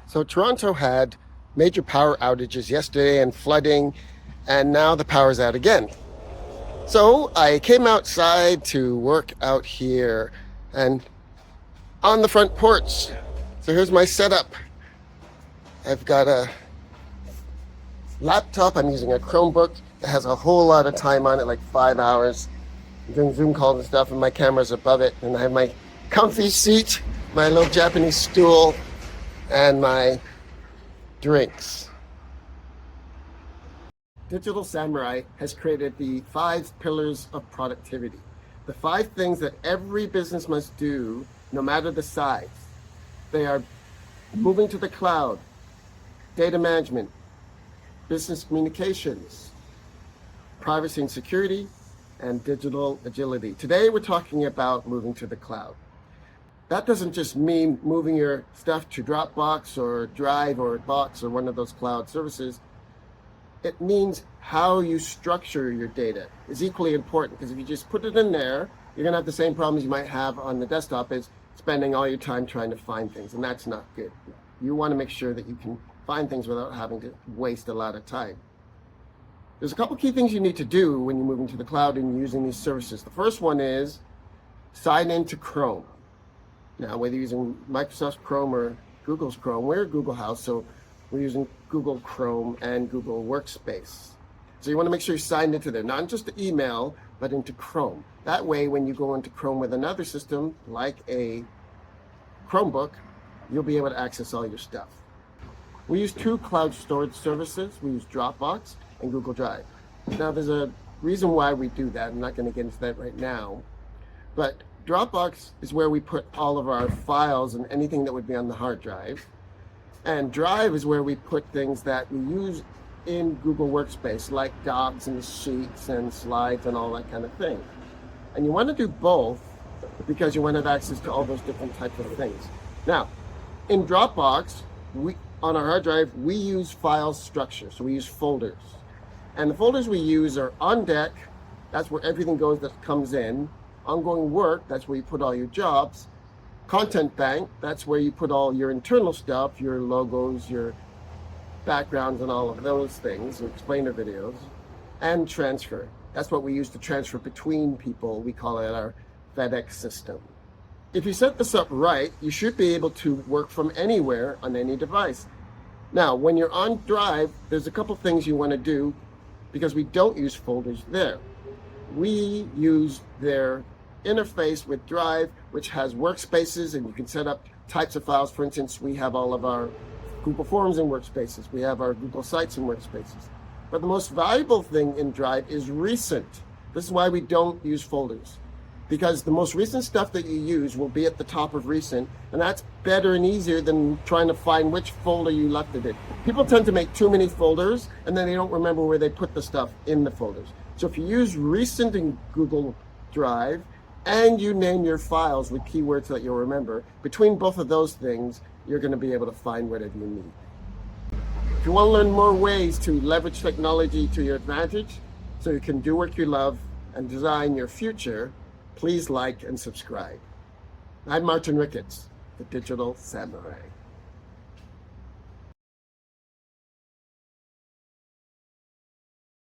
So Toronto had major power outages yesterday and flooding, and now the power's out again. So I came outside to work out here and on the front porch. So here's my setup. I've got a laptop. I'm using a Chromebook. It has a whole lot of time on it, like 5 hours. I'm doing Zoom calls and stuff, and my camera's above it. And I have my comfy seat, my little Japanese stool, and my drinks. Digital Samurai has created the 5 pillars of productivity. The 5 things that every business must do, no matter the size. They are moving to the cloud, data management, business communications, privacy and security, and digital agility. Today we're talking about moving to the cloud. That doesn't just mean moving your stuff to Dropbox or Drive or Box or one of those cloud services. It means how you structure your data is equally important, because if you just put it in there, you're going to have the same problems you might have on the desktop, is spending all your time trying to find things, and that's not good. You want to make sure that you can find things without having to waste a lot of time. There's a couple key things you need to do when you're moving to the cloud and using these services. The first one is sign into Chrome. Now, whether you're using Microsoft's Chrome or Google's Chrome, we're a Google house, so we're using Google Chrome and Google Workspace. So you want to make sure you sign into there, not just the email, but into Chrome. That way, when you go into Chrome with another system, like a Chromebook, you'll be able to access all your stuff. We use 2 cloud storage services. We use Dropbox and Google Drive. Now, there's a reason why we do that. I'm not going to get into that right now. But Dropbox is where we put all of our files and anything that would be on the hard drive. And Drive is where we put things that we use in Google Workspace, like docs and sheets and slides and all that kind of thing. And you want to do both because you want to have access to all those different types of things. Now, in Dropbox, on our hard drive, we use file structure. So we use folders. And the folders we use are on deck. That's where everything goes that comes in. Ongoing work, that's where you put all your jobs. Content bank, that's where you put all your internal stuff, your logos, your backgrounds, and all of those things, explainer videos. And transfer, that's what we use to transfer between people. We call it our FedEx system. If you set this up right, you should be able to work from anywhere on any device. Now, when you're on Drive, there's a couple things you want to do, because we don't use folders there. We use their interface with Drive, which has workspaces, and you can set up types of files. For instance, we have all of our Google Forms in workspaces. We have our Google Sites in workspaces. But the most valuable thing in Drive is recent. This is why we don't use folders, because the most recent stuff that you use will be at the top of recent, and that's better and easier than trying to find which folder you left it in. People tend to make too many folders, and then they don't remember where they put the stuff in the folders. So if you use recent in Google Drive, and you name your files with keywords that you'll remember, between both of those things, you're going to be able to find whatever you need. If you want to learn more ways to leverage technology to your advantage, so you can do what you love and design your future, please like and subscribe. I'm Martin Ricketts, the Digital Samurai.